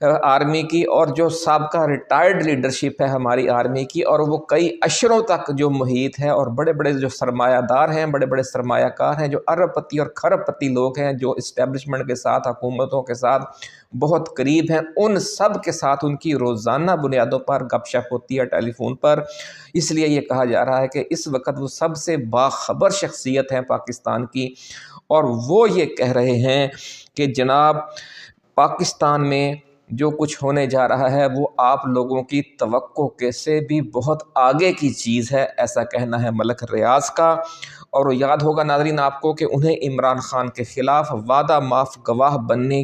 Army کی اور جو سابقہ ریٹائرڈ لیڈرشپ ہے ہماری آرمی کی، اور وہ کئی اشروں تک جو محیط ہے اور بڑے بڑے جو سرمایہ دار ہیں، بڑے بڑے سرمایہ کار ہیں، جو ارب پتی اور کھرب پتی لوگ ہیں، جو اسٹیبلشمنٹ کے ساتھ، حکومتوں کے ساتھ بہت قریب ہیں، ان سب کے ساتھ ان کی روزانہ بنیادوں پر گپ شپ ہوتی ہے ٹیلی فون پر۔ اس لیے یہ کہا جا رہا ہے کہ اس وقت وہ سب سے باخبر شخصیت ہیں پاکستان کی، اور وہ یہ کہہ رہے ہیں کہ جناب پاکستان میں جو کچھ ہونے جا رہا ہے وہ آپ لوگوں کی توقع کے سے بھی بہت آگے کی چیز ہے، ایسا کہنا ہے ملک ریاض کا۔ اور یاد ہوگا ناظرین آپ کو کہ انہیں عمران خان کے خلاف وعدہ معاف گواہ بننے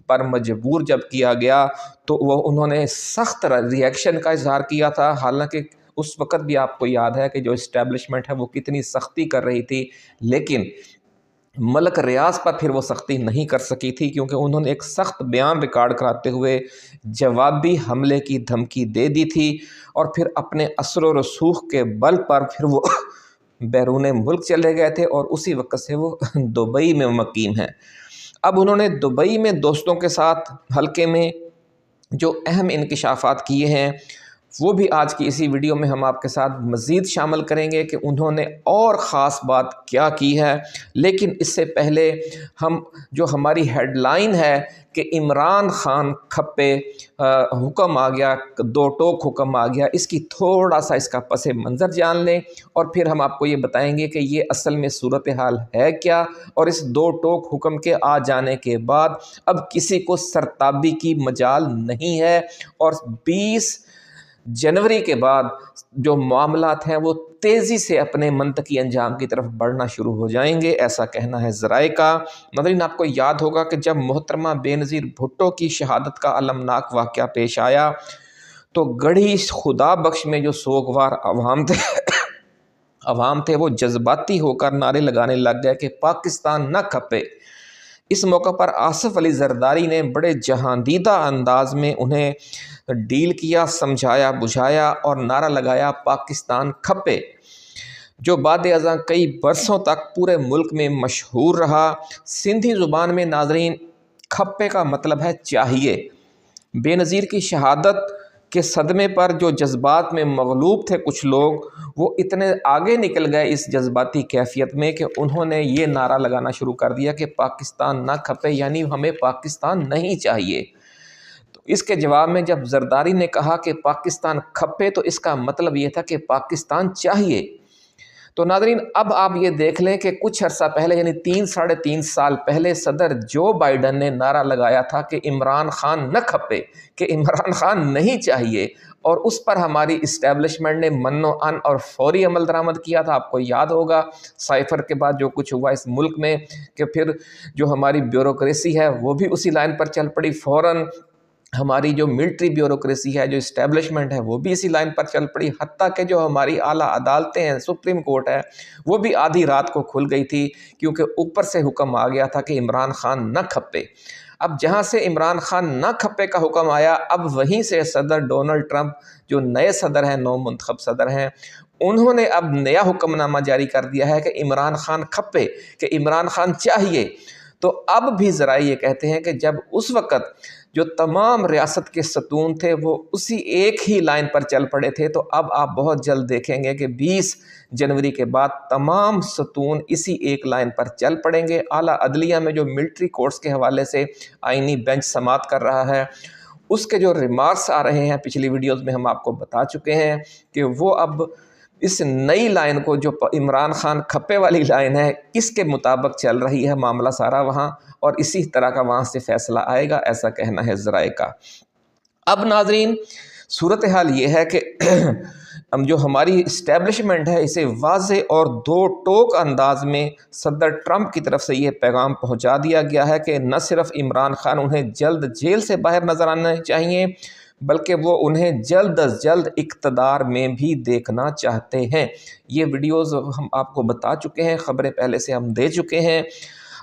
پر مجبور جب کیا گیا تو انہوں نے سخت ری ایکشن کا اظہار کیا تھا، حالانکہ اس وقت بھی آپ کو یاد ہے کہ جو اسٹیبلشمنٹ ہے وہ کتنی سختی کر رہی تھی، لیکن ملک ریاض پر پھر وہ سختی نہیں کر سکی تھی، کیونکہ انہوں نے ایک سخت بیان ریکارڈ کراتے ہوئے جوابی حملے کی دھمکی دے دی تھی، اور پھر اپنے اثر و رسوخ کے بل پر پھر وہ بیرون ملک چلے گئے تھے، اور اسی وقت سے وہ دبئی میں مقیم ہیں۔ اب انہوں نے دبئی میں دوستوں کے ساتھ حلقے میں جو اہم انکشافات کیے ہیں وہ بھی آج کی اسی ویڈیو میں ہم آپ کے ساتھ مزید شامل کریں گے کہ انہوں نے اور خاص بات کیا کی ہے۔ لیکن اس سے پہلے ہم جو ہماری ہیڈ لائن ہے کہ عمران خان کھپے، حکم آ گیا، دو ٹوک حکم آ گیا، اس کی تھوڑا سا اس کا پس منظر جان لیں، اور پھر ہم آپ کو یہ بتائیں گے کہ یہ اصل میں صورتحال ہے کیا، اور اس دو ٹوک حکم کے آ جانے کے بعد اب کسی کو سرتابی کی مجال نہیں ہے، اور 20 جنوری کے بعد جو معاملات ہیں وہ تیزی سے اپنے منطقی انجام کی طرف بڑھنا شروع ہو جائیں گے، ایسا کہنا ہے ذرائع کا۔ ناظرین آپ کو یاد ہوگا کہ جب محترمہ بےنظیر بھٹو کی شہادت کا المناک واقعہ پیش آیا تو گڑھی خدا بخش میں جو سوگوار عوام تھے وہ جذباتی ہو کر نعرے لگانے لگ گئے کہ پاکستان نہ کھپے۔ اس موقع پر آصف علی زرداری نے بڑے جہاندیدہ انداز میں انہیں ڈیل کیا، سمجھایا بجھایا اور نعرہ لگایا پاکستان کھپے، جو بعد ازاں کئی برسوں تک پورے ملک میں مشہور رہا۔ سندھی زبان میں ناظرین کھپے کا مطلب ہے چاہیے۔ بے نظیر کی شہادت کے صدمے پر جو جذبات میں مغلوب تھے کچھ لوگ، وہ اتنے آگے نکل گئے اس جذباتی کیفیت میں کہ انہوں نے یہ نعرہ لگانا شروع کر دیا کہ پاکستان نہ کھپے، یعنی ہمیں پاکستان نہیں چاہیے۔ تو اس کے جواب میں جب زرداری نے کہا کہ پاکستان کھپے تو اس کا مطلب یہ تھا کہ پاکستان چاہیے۔ تو ناظرین اب آپ یہ دیکھ لیں کہ کچھ عرصہ پہلے یعنی 3-3.5 سال پہلے صدر جو بائیڈن نے نعرہ لگایا تھا کہ عمران خان نہ کھپے، کہ عمران خان نہیں چاہیے، اور اس پر ہماری اسٹیبلشمنٹ نے من و عن اور فوری عمل درآمد کیا تھا۔ آپ کو یاد ہوگا سائفر کے بعد جو کچھ ہوا اس ملک میں، کہ پھر جو ہماری بیوروکریسی ہے وہ بھی اسی لائن پر چل پڑی، فوراً ہماری جو ملٹری بیوروکریسی ہے، جو اسٹیبلشمنٹ ہے وہ بھی اسی لائن پر چل پڑی، حتیٰ کہ جو ہماری اعلیٰ عدالتیں ہیں، سپریم کورٹ ہے، وہ بھی آدھی رات کو کھل گئی تھی، کیونکہ اوپر سے حکم آ گیا تھا کہ عمران خان نہ کھپے۔ اب جہاں سے عمران خان نہ کھپے کا حکم آیا، اب وہیں سے صدر ڈونلڈ ٹرمپ جو نئے صدر ہیں، نو منتخب صدر ہیں، انہوں نے اب نیا حکم نامہ جاری کر دیا ہے کہ عمران خان کھپے، کہ عمران خان چاہیے۔ تو اب بھی ذرائع یہ کہتے ہیں کہ جب اس وقت جو تمام ریاست کے ستون تھے وہ اسی ایک ہی لائن پر چل پڑے تھے، تو اب آپ بہت جلد دیکھیں گے کہ 20 جنوری کے بعد تمام ستون اسی ایک لائن پر چل پڑیں گے۔ اعلیٰ عدلیہ میں جو ملٹری کورٹس کے حوالے سے آئینی بینچ سماعت کر رہا ہے، اس کے جو ریمارکس آ رہے ہیں پچھلی ویڈیوز میں ہم آپ کو بتا چکے ہیں کہ وہ اب اس نئی لائن کو، جو عمران خان کھپے والی لائن ہے، اس کے مطابق چل رہی ہے معاملہ سارا وہاں، اور اسی طرح کا وہاں سے فیصلہ آئے گا، ایسا کہنا ہے ذرائع کا۔ اب ناظرین صورتحال یہ ہے کہ جو ہماری اسٹیبلشمنٹ ہے اسے واضح اور دو ٹوک انداز میں صدر ٹرمپ کی طرف سے یہ پیغام پہنچا دیا گیا ہے کہ نہ صرف عمران خان انہیں جلد جیل سے باہر نظر آنا چاہیے، بلکہ وہ انہیں جلد از جلد اقتدار میں بھی دیکھنا چاہتے ہیں۔ یہ ویڈیوز ہم آپ کو بتا چکے ہیں، خبریں پہلے سے ہم دے چکے ہیں۔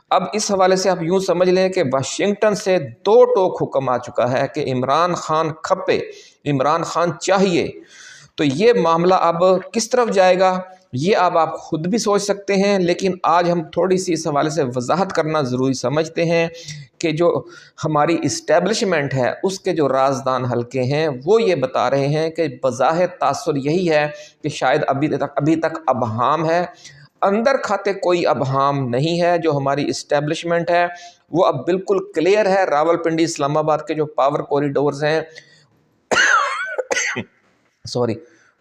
اب اس حوالے سے آپ یوں سمجھ لیں کہ واشنگٹن سے دو ٹوک حکم آ چکا ہے کہ عمران خان کھپے، عمران خان چاہیے۔ تو یہ معاملہ اب کس طرف جائے گا یہ اب آپ خود بھی سوچ سکتے ہیں، لیکن آج ہم تھوڑی سی اس حوالے سے وضاحت کرنا ضروری سمجھتے ہیں کہ جو ہماری اسٹیبلشمنٹ ہے اس کے جو رازدان حلقے ہیں وہ یہ بتا رہے ہیں کہ بظاہر تاثر یہی ہے کہ شاید ابھی تک ابہام ہے، اندر کھاتے کوئی ابہام نہیں ہے۔ جو ہماری اسٹیبلشمنٹ ہے وہ اب بالکل کلیئر ہے۔ راولپنڈی اسلام آباد کے جو پاور کوریڈورز ہیں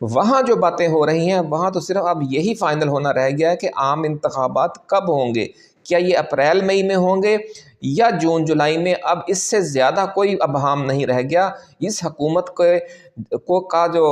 وہاں جو باتیں ہو رہی ہیں وہاں تو صرف اب یہی فائنل ہونا رہ گیا ہے کہ عام انتخابات کب ہوں گے، کیا یہ اپریل مئی میں ہوں گے یا جون جولائی میں۔ اب اس سے زیادہ کوئی ابہام نہیں رہ گیا۔ اس حکومت کا جو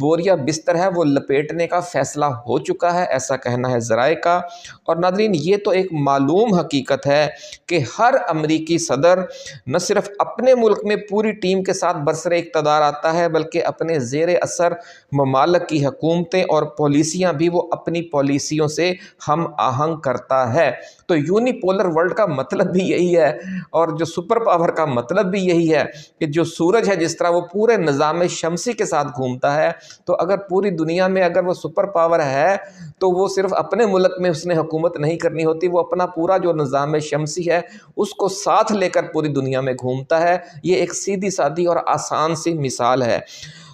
بوریا بستر ہے وہ لپیٹنے کا فیصلہ ہو چکا ہے، ایسا کہنا ہے ذرائع کا۔ اور ناظرین یہ تو ایک معلوم حقیقت ہے کہ ہر امریکی صدر نہ صرف اپنے ملک میں پوری ٹیم کے ساتھ برسر اقتدار آتا ہے بلکہ اپنے زیر اثر ممالک کی حکومتیں اور پالیسیاں بھی وہ اپنی پالیسیوں سے ہم آہنگ کرتا ہے۔ تو یونی پولر ورلڈ کا مطلب بھی یہی ہے اور جو سپر پاور کا مطلب بھی یہی ہے کہ جو سورج ہے جس طرح وہ پورے نظام شمسی کے ساتھ گھومتا ہے، تو اگر پوری دنیا میں اگر وہ سپر پاور ہے تو وہ صرف اپنے ملک میں اس نے حکومت نہیں کرنی ہوتی، وہ اپنا پورا جو نظام شمسی ہے اس کو ساتھ لے کر پوری دنیا میں گھومتا ہے۔ یہ ایک سیدھی سادھی اور آسان سی مثال ہے۔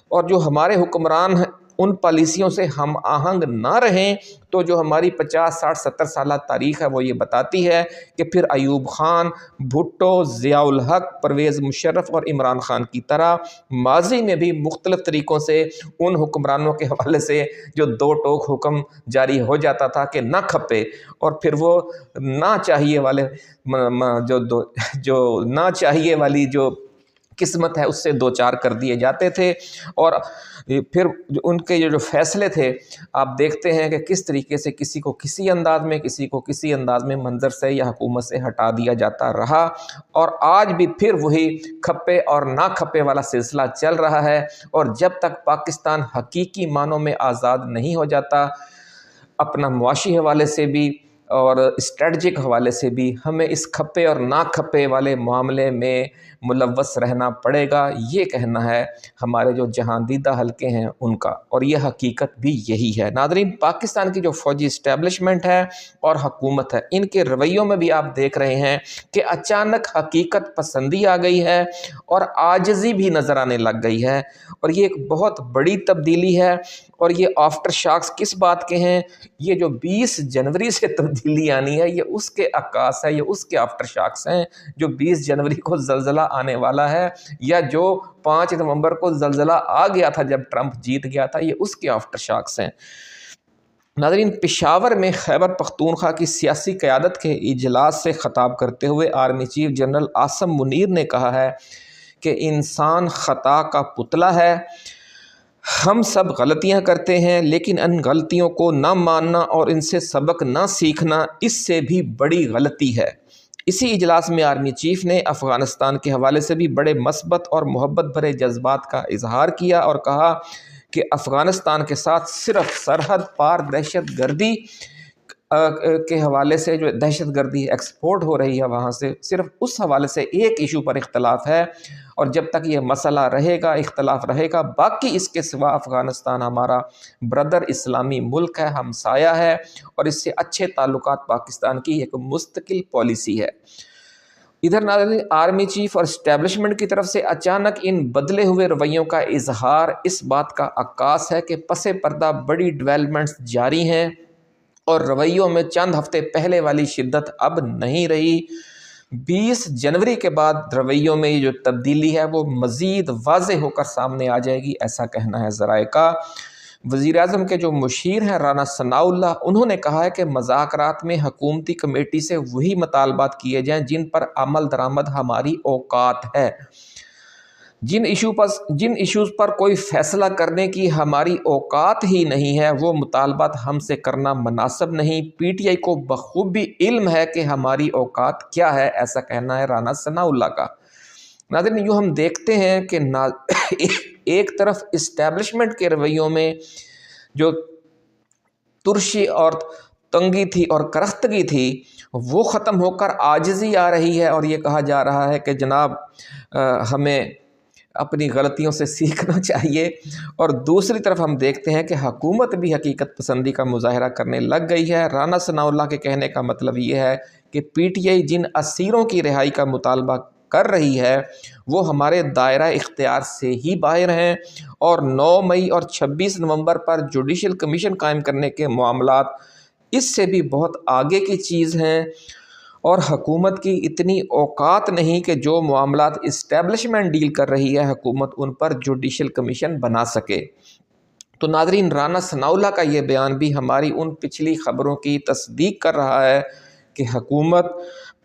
اور جو ہمارے حکمران ہیں ان پالیسیوں سے ہم آہنگ نہ رہیں تو جو ہماری 50 60 70 سالہ تاریخ ہے وہ یہ بتاتی ہے کہ پھر ایوب خان، بھٹو، ضیاء الحق، پرویز مشرف اور عمران خان کی طرح ماضی میں بھی مختلف طریقوں سے ان حکمرانوں کے حوالے سے جو دو ٹوک حکم جاری ہو جاتا تھا کہ نہ کھپے، اور پھر وہ نہ چاہیے والے جو نہ چاہیے والی جو قسمت ہے اس سے دو چار کر دیے جاتے تھے، اور پھر ان کے جو فیصلے تھے آپ دیکھتے ہیں کہ کس طریقے سے کسی کو کسی انداز میں کسی کو کسی انداز میں منظر سے یا حکومت سے ہٹا دیا جاتا رہا، اور آج بھی پھر وہی کھپے اور نہ کھپے والا سلسلہ چل رہا ہے۔ اور جب تک پاکستان حقیقی معنوں میں آزاد نہیں ہو جاتا اپنا معاشی حوالے سے بھی اور اسٹریٹجک حوالے سے بھی، ہمیں اس کھپے اور نہ کھپے والے معاملے میں ملوث رہنا پڑے گا، یہ کہنا ہے ہمارے جو جہاندیدہ حلقے ہیں ان کا، اور یہ حقیقت بھی یہی ہے۔ ناظرین پاکستان کی جو فوجی اسٹیبلشمنٹ ہے اور حکومت ہے ان کے رویوں میں بھی آپ دیکھ رہے ہیں کہ اچانک حقیقت پسندی آ گئی ہے اور عاجزی بھی نظر آنے لگ گئی ہے، اور یہ ایک بہت بڑی تبدیلی ہے۔ اور یہ آفٹر شاکس کس بات کے ہیں؟ یہ جو 20 جنوری سے تبدیلی آنی ہے یہ اس کے عکاس ہے، یہ اس کے آفٹر شاکس ہیں۔ جو 20 جنوری کو زلزلہ آنے والا ہے یا جو 5 نومبر کو زلزلہ آ گیا تھا جب ٹرمپ جیت گیا تھا، یہ اس کے آفٹر شاکس ہیں۔ ناظرین پشاور میں خیبر پختونخوا کی سیاسی قیادت کے اجلاس سے خطاب کرتے ہوئے army chief general Asim Munir نے کہا ہے کہ انسان خطا کا پتلا ہے، ہم سب غلطیاں کرتے ہیں، لیکن ان غلطیوں کو نہ ماننا اور ان سے سبق نہ سیکھنا اس سے بھی بڑی غلطی ہے۔ اسی اجلاس میں آرمی چیف نے افغانستان کے حوالے سے بھی بڑے مثبت اور محبت بھرے جذبات کا اظہار کیا اور کہا کہ افغانستان کے ساتھ صرف سرحد پار دہشت گردی کے حوالے سے جو دہشت گردی ایکسپورٹ ہو رہی ہے وہاں سے صرف اس حوالے سے ایک ایشو پر اختلاف ہے، اور جب تک یہ مسئلہ رہے گا اختلاف رہے گا، باقی اس کے سوا افغانستان ہمارا بردر اسلامی ملک ہے، ہمسایہ ہے، اور اس سے اچھے تعلقات پاکستان کی ایک مستقل پالیسی ہے۔ ادھر آرمی چیف اور اسٹیبلشمنٹ کی طرف سے اچانک ان بدلے ہوئے رویوں کا اظہار اس بات کا عکاس ہے کہ پس پردہ بڑی ڈیولپمنٹس جاری ہیں اور رویوں میں چند ہفتے پہلے والی شدت اب نہیں رہی۔ 20 جنوری کے بعد رویوں میں یہ جو تبدیلی ہے وہ مزید واضح ہو کر سامنے آ جائے گی، ایسا کہنا ہے ذرائع کا۔ وزیر اعظم کے جو مشیر ہیں رانا ثناء اللہ، انہوں نے کہا ہے کہ مذاکرات میں حکومتی کمیٹی سے وہی مطالبات کیے جائیں جن پر عمل درآمد ہماری اوقات ہے۔ جن ایشوز پر کوئی فیصلہ کرنے کی ہماری اوقات ہی نہیں ہے وہ مطالبات ہم سے کرنا مناسب نہیں۔ پی ٹی آئی کو بخوبی علم ہے کہ ہماری اوقات کیا ہے، ایسا کہنا ہے رانا ثناء اللہ کا۔ ناظرین یوں ہم دیکھتے ہیں کہ ایک طرف اسٹیبلشمنٹ کے رویوں میں جو ترشی اور تنگی تھی اور کرختگی تھی وہ ختم ہو کر عاجزی آ رہی ہے، اور یہ کہا جا رہا ہے کہ جناب ہمیں اپنی غلطیوں سے سیکھنا چاہیے۔ اور دوسری طرف ہم دیکھتے ہیں کہ حکومت بھی حقیقت پسندی کا مظاہرہ کرنے لگ گئی ہے۔ رانا ثناء اللہ کے کہنے کا مطلب یہ ہے کہ پی ٹی آئی جن اسیروں کی رہائی کا مطالبہ کر رہی ہے وہ ہمارے دائرہ اختیار سے ہی باہر ہیں، اور 9 مئی اور 26 نومبر پر جوڈیشل کمیشن قائم کرنے کے معاملات اس سے بھی بہت آگے کی چیز ہیں، اور حکومت کی اتنی اوقات نہیں کہ جو معاملات اسٹیبلشمنٹ ڈیل کر رہی ہے حکومت ان پر جوڈیشل کمیشن بنا سکے۔ تو ناظرین، رانا ثناء اللہ کا یہ بیان بھی ہماری ان پچھلی خبروں کی تصدیق کر رہا ہے کہ حکومت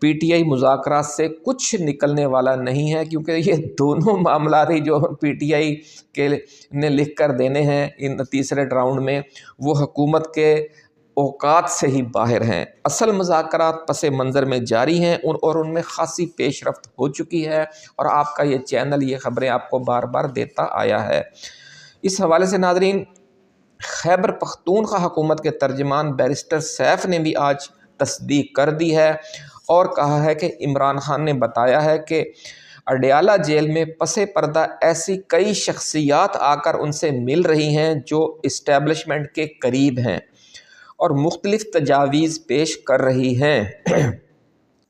پی ٹی آئی مذاکرات سے کچھ نکلنے والا نہیں ہے، کیونکہ یہ دونوں معاملات ہی جو پی ٹی آئی کے نے لکھ کر دینے ہیں ان تیسرے راؤنڈ میں وہ حکومت کے اوقات سے ہی باہر ہیں۔ اصل مذاکرات پس منظر میں جاری ہیں اور ان میں خاصی پیش رفت ہو چکی ہے، اور آپ کا یہ چینل یہ خبریں آپ کو بار بار دیتا آیا ہے۔ اس حوالے سے ناظرین، خیبر پختونخوا حکومت کے ترجمان بیرسٹر سیف نے بھی آج تصدیق کر دی ہے اور کہا ہے کہ عمران خان نے بتایا ہے کہ اڈیالہ جیل میں پس پردہ ایسی کئی شخصیات آ کر ان سے مل رہی ہیں جو اسٹیبلشمنٹ کے قریب ہیں اور مختلف تجاویز پیش کر رہی ہیں۔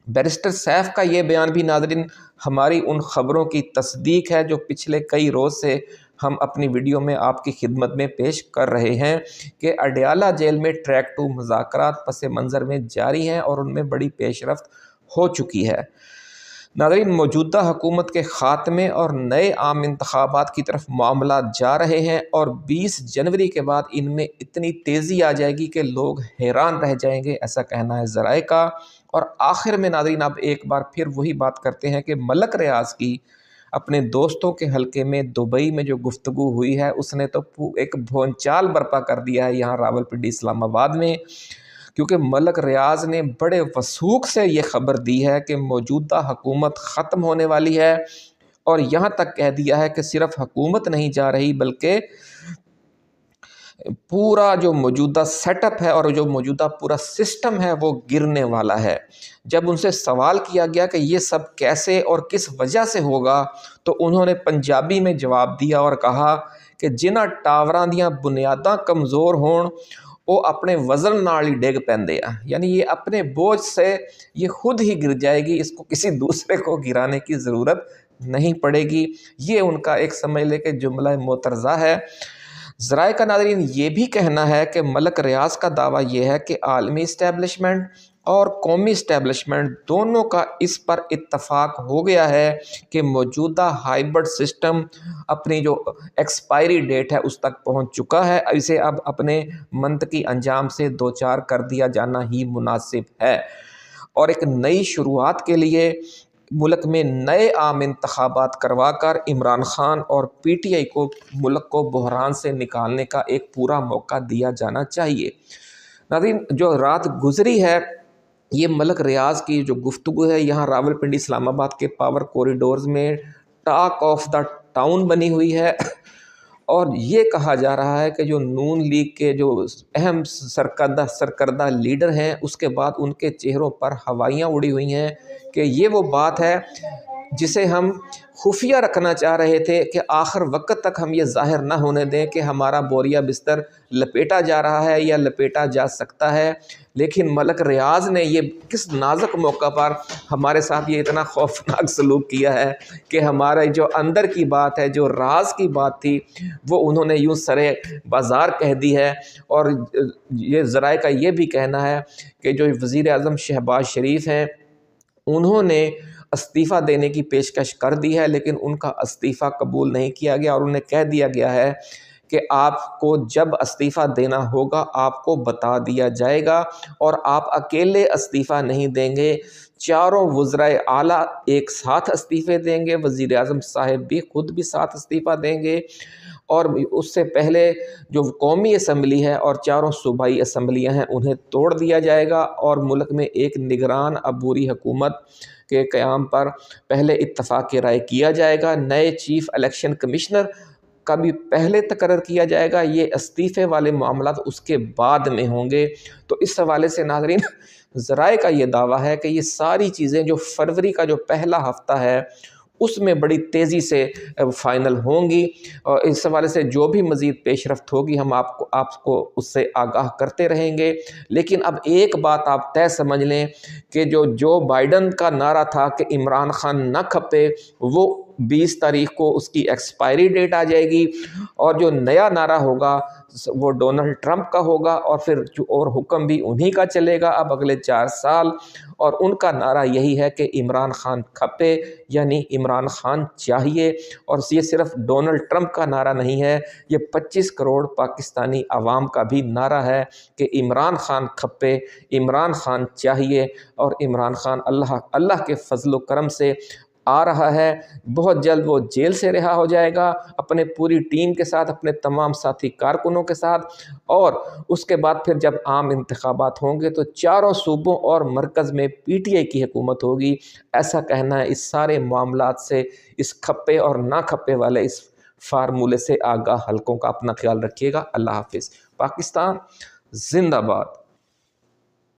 بیرسٹر سیف کا یہ بیان بھی ناظرین ہماری ان خبروں کی تصدیق ہے جو پچھلے کئی روز سے ہم اپنی ویڈیو میں آپ کی خدمت میں پیش کر رہے ہیں کہ اڈیالہ جیل میں ٹریک 2 مذاکرات پس منظر میں جاری ہیں اور ان میں بڑی پیش رفت ہو چکی ہے۔ ناظرین، موجودہ حکومت کے خاتمے اور نئے عام انتخابات کی طرف معاملات جا رہے ہیں، اور 20 جنوری کے بعد ان میں اتنی تیزی آ جائے گی کہ لوگ حیران رہ جائیں گے، ایسا کہنا ہے ذرائع کا۔ اور آخر میں ناظرین، اب ایک بار پھر وہی بات کرتے ہیں کہ ملک ریاض کی اپنے دوستوں کے حلقے میں دبئی میں جو گفتگو ہوئی ہے اس نے تو ایک بھونچال برپا کر دیا ہے یہاں راولپنڈی اسلام آباد میں، کیونکہ ملک ریاض نے بڑے وثوق سے یہ خبر دی ہے کہ موجودہ حکومت ختم ہونے والی ہے، اور یہاں تک کہہ دیا ہے کہ صرف حکومت نہیں جا رہی بلکہ پورا جو موجودہ سیٹ اپ ہے اور جو موجودہ پورا سسٹم ہے وہ گرنے والا ہے۔ جب ان سے سوال کیا گیا کہ یہ سب کیسے اور کس وجہ سے ہوگا تو انہوں نے پنجابی میں جواب دیا اور کہا کہ جنہ ٹاوراں دیاں بنیاداں کمزور ہون وہ اپنے وزن نال ہی ڈگ پیندے ہیں، یعنی یہ اپنے بوجھ سے یہ خود ہی گر جائے گی، اس کو کسی دوسرے کو گرانے کی ضرورت نہیں پڑے گی۔ یہ ان کا ایک سمجھ لے کہ جملہ معترضہ ہے۔ ذرائع کا ناظرین یہ بھی کہنا ہے کہ ملک ریاض کا دعویٰ یہ ہے کہ عالمی اسٹیبلشمنٹ اور قومی اسٹیبلشمنٹ دونوں کا اس پر اتفاق ہو گیا ہے کہ موجودہ ہائیبرڈ سسٹم اپنی جو ایکسپائری ڈیٹ ہے اس تک پہنچ چکا ہے، اسے اب اپنے منطقی انجام سے دوچار کر دیا جانا ہی مناسب ہے، اور ایک نئی شروعات کے لیے ملک میں نئے عام انتخابات کروا کر عمران خان اور پی ٹی آئی کو ملک کو بحران سے نکالنے کا ایک پورا موقع دیا جانا چاہیے۔ ناظرین، جو رات گزری ہے یہ ملک ریاض کی جو گفتگو ہے یہاں راولپنڈی اسلام آباد کے پاور کوریڈورز میں ٹاک آف دا ٹاؤن بنی ہوئی ہے، اور یہ کہا جا رہا ہے کہ جو نون لیگ کے جو اہم سرکردہ لیڈر ہیں اس کے بعد ان کے چہروں پر ہوائیاں اڑی ہوئی ہیں کہ یہ وہ بات ہے جسے ہم خفیہ رکھنا چاہ رہے تھے کہ آخر وقت تک ہم یہ ظاہر نہ ہونے دیں کہ ہمارا بوریا بستر لپیٹا جا رہا ہے یا لپیٹا جا سکتا ہے، لیکن ملک ریاض نے یہ کس نازک موقع پر ہمارے ساتھ یہ اتنا خوفناک سلوک کیا ہے کہ ہمارے جو اندر کی بات ہے، جو راز کی بات تھی، وہ انہوں نے یوں سرے بازار کہہ دی ہے۔ اور یہ ذرائع کا یہ بھی کہنا ہے کہ جو وزیر اعظم شہباز شریف ہیں انہوں نے استعفیٰ دینے کی پیشکش کر دی ہے، لیکن ان کا استعفیٰ قبول نہیں کیا گیا، اور انہیں کہہ دیا گیا ہے کہ آپ کو جب استعفیٰ دینا ہوگا آپ کو بتا دیا جائے گا، اور آپ اکیلے استعفیٰ نہیں دیں گے، چاروں وزرائے اعلیٰ ایک ساتھ استعفے دیں گے، وزیر اعظم صاحب بھی خود بھی ساتھ استعفیٰ دیں گے، اور اس سے پہلے جو قومی اسمبلی ہے اور چاروں صوبائی اسمبلیاں ہیں انہیں توڑ دیا جائے گا، اور ملک میں ایک نگران عبوری حکومت کے قیام پر پہلے اتفاق رائے کیا جائے گا، نئے چیف الیکشن کمشنر کا بھی پہلے تقرر کیا جائے گا، یہ استعفے والے معاملات اس کے بعد میں ہوں گے۔ تو اس حوالے سے ناظرین ذرائع کا یہ دعویٰ ہے کہ یہ ساری چیزیں جو فروری کا جو پہلا ہفتہ ہے اس میں بڑی تیزی سے فائنل ہوں گی، اور اس حوالے سے جو بھی مزید پیش رفت ہوگی ہم آپ کو اس سے آگاہ کرتے رہیں گے۔ لیکن اب ایک بات آپ طے سمجھ لیں کہ جو بائیڈن کا نعرہ تھا کہ عمران خان نہ کھپے، وہ 20 تاریخ کو اس کی ایکسپائری ڈیٹ آ جائے گی، اور جو نیا نعرہ ہوگا وہ ڈونلڈ ٹرمپ کا ہوگا، اور پھر اور حکم بھی انہی کا چلے گا اب اگلے 4 سال، اور ان کا نعرہ یہی ہے کہ عمران خان کھپے، یعنی عمران خان چاہیے۔ اور یہ صرف ڈونلڈ ٹرمپ کا نعرہ نہیں ہے، یہ 25 کروڑ پاکستانی عوام کا بھی نعرہ ہے کہ عمران خان کھپے، عمران خان چاہیے، اور عمران خان اللہ کے فضل و کرم سے آ رہا ہے۔ بہت جلد وہ جیل سے رہا ہو جائے گا اپنے پوری ٹیم کے ساتھ، اپنے تمام ساتھی کارکنوں کے ساتھ، اور اس کے بعد پھر جب عام انتخابات ہوں گے تو چاروں صوبوں اور مرکز میں پی ٹی آئی کی حکومت ہوگی۔ ایسا کہنا ہے۔ اس سارے معاملات سے، اس کھپے اور نہ کھپے والے اس فارمولے سے آگاہ حلقوں کا اپنا خیال رکھیے گا۔ اللہ حافظ۔ پاکستان زندہ باد۔